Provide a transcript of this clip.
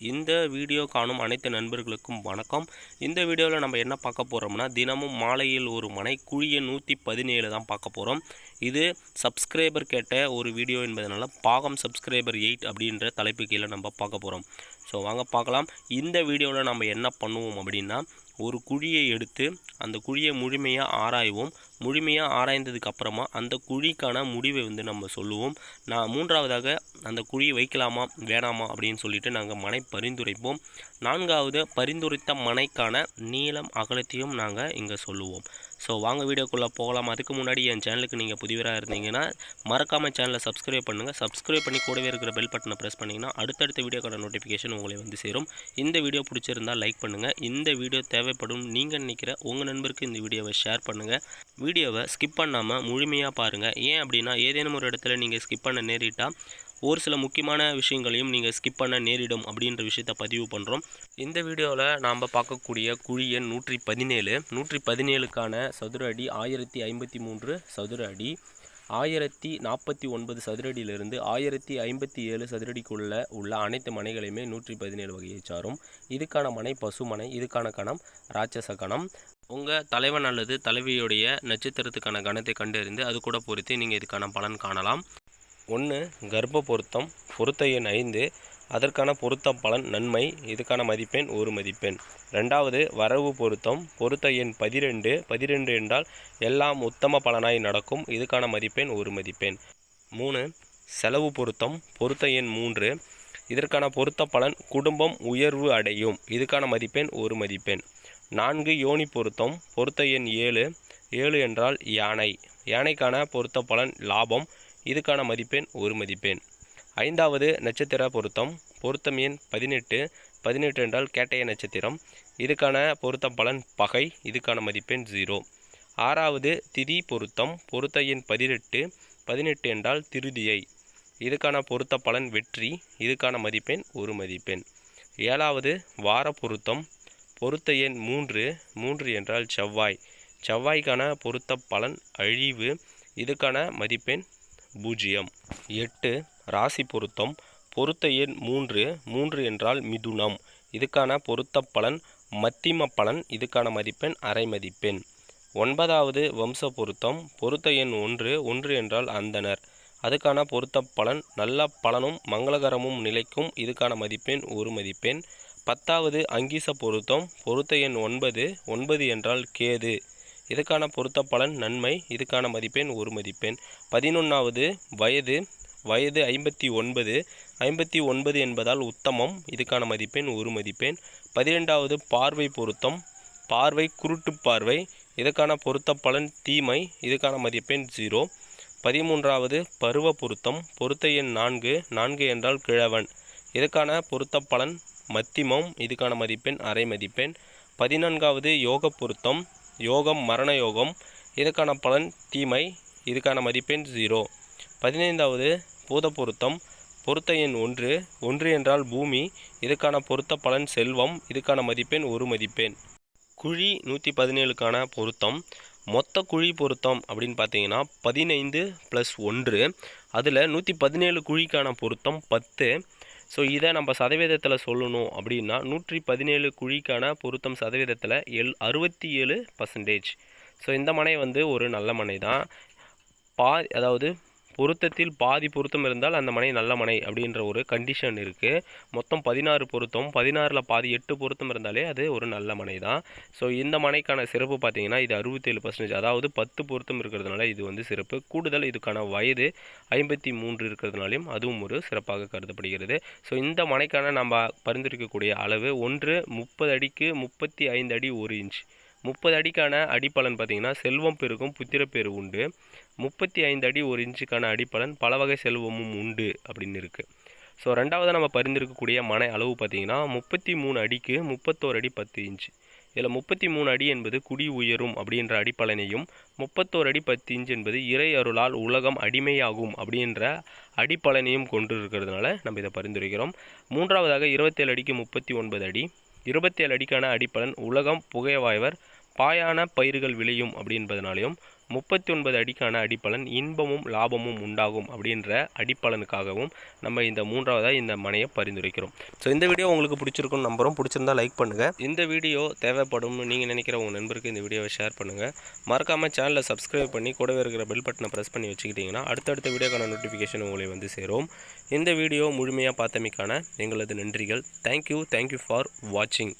இந்த வீடியோ காணும் அனைத்து நண்பர்களுக்கும் வணக்கம். இந்த வீடியோவில் நம்ம என்ன பார்க்க போகிறோம்னா, தினமும் மாலையில் ஒரு மனை குழிய 117 தான் பார்க்க போகிறோம். இது சப்ஸ்கிரைபர் கேட்ட ஒரு வீடியோ என்பதனால பாகம் சப்ஸ்கிரைபர் 8 அப்படின்ற தலைப்பு கீழே நம்ம பார்க்க போகிறோம். ஸோ வாங்க பார்க்கலாம். இந்த வீடியோவில் நம்ம என்ன பண்ணுவோம் அப்படின்னா, ஒரு குழியை எடுத்து அந்த குழியை முழுமையாக ஆராய்வோம். முழுமையாக ஆராய்ந்ததுக்கு அப்புறமா அந்த குழிக்கான முடிவை நம்ம சொல்லுவோம். மூன்றாவதாக அந்த குழி வைக்கலாமா வேணாமா அப்படின்னு சொல்லிட்டு நாங்கள் மனை பரிந்துரைப்போம். நான்காவது பரிந்துரைத்த மனைக்கான நீளம் அகலத்தையும் நாங்கள் இங்கே சொல்லுவோம். ஸோ வாங்க வீடியோக்குள்ளே போகலாம். அதுக்கு முன்னாடி என் சேனலுக்கு நீங்கள் புதியவராக இருந்தீங்கன்னா மறக்காமல் சேனலை சப்ஸ்கிரைப் பண்ணுங்கள். சப்ஸ்கிரைப் பண்ணி கூடவே இருக்கிற பெல் பட்டனை ப்ரெஸ் பண்ணிங்கன்னா அடுத்தடுத்த வீடியோக்கான நோட்டிஃபிகேஷன் உங்களை சேரும். இந்த வீடியோ பிடிச்சிருந்தால் லைக் பண்ணுங்கள். இந்த வீடியோ தேவைப்படும் நீங்கள் நினைக்கிற உங்கள் நண்பருக்கு இந்த வீடியோவை ஷேர் பண்ணுங்கள். வீடியோவை ஸ்கிப் பண்ணாமல் முழுமையாக பாருங்கள். ஏன் அப்படின்னா, ஏதேனும் ஒரு இடத்துல நீங்கள் ஸ்கிப் பண்ண நேரிட்டால் ஒரு சில முக்கியமான விஷயங்களையும் நீங்கள் ஸ்கிப் பண்ண நேரிடும் அப்படின்ற விஷயத்தை பதிவு பண்ணுறோம். இந்த வீடியோவில் நாம் பார்க்கக்கூடிய குழி எண் 117. 117க்கான சதுர அடி 1053 சதுர அடி. 1049 சதுர அடியிலிருந்து 1057 சதுரடிக்குள்ளே உள்ள அனைத்து மனைகளையுமே 117 வகையை சாரும். இதுக்கான மனை பசுமனை. இதுக்கான கணம் ராட்சச கணம். உங்கள் தலைவன் அல்லது தலைவியுடைய நட்சத்திரத்துக்கான கணத்தை கண்டறிந்து அது கூட பொறுத்து நீங்கள் இதுக்கான பலன் காணலாம். 1. கர்ப்ப பொருத்தம். பொருத்த எண் 5. அதற்கான பொருத்த பலன் நன்மை. இதுக்கான மதிப்பெண் 1 மதிப்பெண். 2வது வரவு பொருத்தம். பொருத்த எண் 12. 12 என்றால் எல்லாம் உத்தம பலனாய் நடக்கும். இதுக்கான மதிப்பெண் 1 மதிப்பெண். 3. செலவு பொருத்தம். பொருத்த எண் 3. இதற்கான பொருத்த பலன் குடும்பம் உயர்வு அடையும். இதுக்கான மதிப்பெண் 1 மதிப்பெண். 4. யோனி பொருத்தம். பொருத்த எண் 7. 7 என்றால் யானை. யானைக்கான பொருத்த பலன் லாபம். இதுக்கான மதிப்பெண் 1 மதிப்பெண். 5வது நட்சத்திர பொருத்தம். பொருத்தம் எண் 18. 18 என்றால் கேட்டய நட்சத்திரம். இதுக்கான பொருத்த பலன் பகை. இதுக்கான மதிப்பெண் 0. 6வது திதி பொருத்தம். பொருத்த எண் 18. 18 என்றால் திருதியை. இதுக்கான பொருத்த பலன் வெற்றி. இதுக்கான மதிப்பெண் 1 மதிப்பெண். 7வது வார பொருத்தம். பொருத்த எண் 3. 3 என்றால் செவ்வாய். செவ்வாய்க்கான பொருத்த பலன் அழிவு. இதுக்கான மதிப்பெண் 0. 8. ராசி பொருத்தம். பொருத்த எண் 3. 3 என்றால் மிதுனம். இதுக்கான பொருத்த பலன் மத்திம பலன். இதுக்கான மதிப்பெண் அரை மதிப்பெண். 9வது வம்ச பொருத்தம். பொருத்த எண் 1. 1 என்றால் அந்தனர். அதுக்கான பொருத்த பலன் நல்ல பலனும் மங்களகரமும் நிலைக்கும். இதுக்கான மதிப்பெண் 1 மதிப்பெண். 10வது அங்கீச பொருத்தம். பொருத்த எண் 9. 9 என்றால் கேது. இதுக்கான பொருத்த பலன் நன்மை. இதுக்கான மதிப்பெண் 1 மதிப்பெண். 11வது வயது. வயது 59. 59 என்பதால் உத்தமம். இதுக்கான மதிப்பெண் 1 மதிப்பெண். 12வது பார்வை பொருத்தம். பார்வை குருட்டு பார்வை. இதுக்கான பொருத்த பலன் தீமை. இதுக்கான மதிப்பெண் 0. 13வது பருவ பொருத்தம். பொருத்த எண் 4. 4 என்றால் கிழவன். இதுக்கான பொருத்த பலன் மத்திமம். இதுக்கான மதிப்பெண் அரை மதிப்பெண். 14வது யோக பொருத்தம். யோகம் மரண யோகம். இதுக்கான பலன் தீமை. இதுக்கான மதிப்பெண் 0. 15வது பூத பொருத்தம். பொருத்த எண் 1. 1 என்றால் பூமி. இதுக்கான பொருத்த பலன் செல்வம். இதுக்கான மதிப்பெண் 1 மதிப்பெண். குழி 117க்கான பொருத்தம். மொத்த குழி பொருத்தம் அப்படின்னு பார்த்தீங்கன்னா 15 + 1. அதில் 117 குழிக்கான பொருத்தம் 10. ஸோ இதை நம்ம சதவீதத்தில் சொல்லணும் அப்படின்னா 117 குழிக்கான பொருத்தம் சதவீதத்தில் 67%. ஸோ இந்த மனை ஒரு நல்ல மனை தான். அதாவது பொருத்தத்தில் பாதி பொருத்தம் இருந்தால் அந்த மனை நல்ல மனை அப்படின்ற ஒரு கண்டிஷன் இருக்குது. மொத்தம் 16 பொருத்தம். 16ல் பாதி 8 பொருத்தம் இருந்தாலே அது ஒரு நல்ல மனை தான். ஸோ இந்த மனைக்கான சிறப்பு பார்த்தீங்கன்னா இது 67%. அதாவது 10 பொருத்தம் இருக்கிறதுனால இது சிறப்பு. கூடுதல் இதுக்கான வயது 53 இருக்கிறதுனாலையும் அதுவும் ஒரு சிறப்பாக கருதப்படுகிறது. ஸோ இந்த மனைக்கான நம்ம பரிந்துரைக்கக்கூடிய அளவு 1 30 அடிக்கு 35 அடி 1 இன்ச். 30 அடிக்கான அடிப்பலன் பார்த்தீங்கன்னா செல்வம் பெருகும் புத்திரப்பேறு உண்டு. 35 அடி 1 இன்ச்சுக்கான அடிப்பலன் பல வகை செல்வமும் உண்டு அப்படின்னு இருக்குது. ஸோ 2வது நம்ம பரிந்துரைக்கக்கூடிய மனை அளவு பார்த்தீங்கன்னா 33 அடிக்கு 31 அடி 10 இன்ச். இதில் 33 அடி என்பது குடி உயரும் அப்படின்ற அடிப்பலனையும், 31 அடி 10 இன்ச் என்பது இறை அருளால் உலகம் அடிமையாகும் அப்படின்ற அடிப்பலனையும் கொண்டு இருக்கிறதுனால நம்ம இதை பரிந்துரைக்கிறோம். 3வதாக 27 அடிக்கு 39 அடி. 27 அடிக்கான அடிப்பலன் உலகம் புகைவாய்வர் பாயான பயிர்கள் விளையும் அப்படின்றதுனாலையும், 39 அடிக்கான அடிப்பலன் இன்பமும் லாபமும் உண்டாகும் அப்படின்ற அடிப்பலனுக்காகவும் நம்ம இந்த 3வதாக இந்த மனையை பரிந்துரைக்கிறோம். ஸோ இந்த வீடியோ உங்களுக்கு பிடிச்சிருக்குன்னு நம்புகிறோம். பிடிச்சிருந்தா லைக் பண்ணுங்கள். இந்த வீடியோ தேவைப்படும் நீங்கள் நினைக்கிற உங்கள் நண்பருக்கு இந்த வீடியோவை ஷேர் பண்ணுங்கள். மறக்காமல் சேனலை சப்ஸ்கிரைப் பண்ணி கூடவே இருக்கிற பெல் பட்டனை ப்ரெஸ் பண்ணி வச்சுக்கிட்டிங்கன்னா அடுத்தடுத்த வீடியோக்கான நோட்டிஃபிகேஷன் உங்களை வந்து சேரும். இந்த வீடியோ முழுமையாக பார்த்தமைக்கான எங்களது நன்றிகள். தேங்க்யூ ஃபார் வாட்சிங்.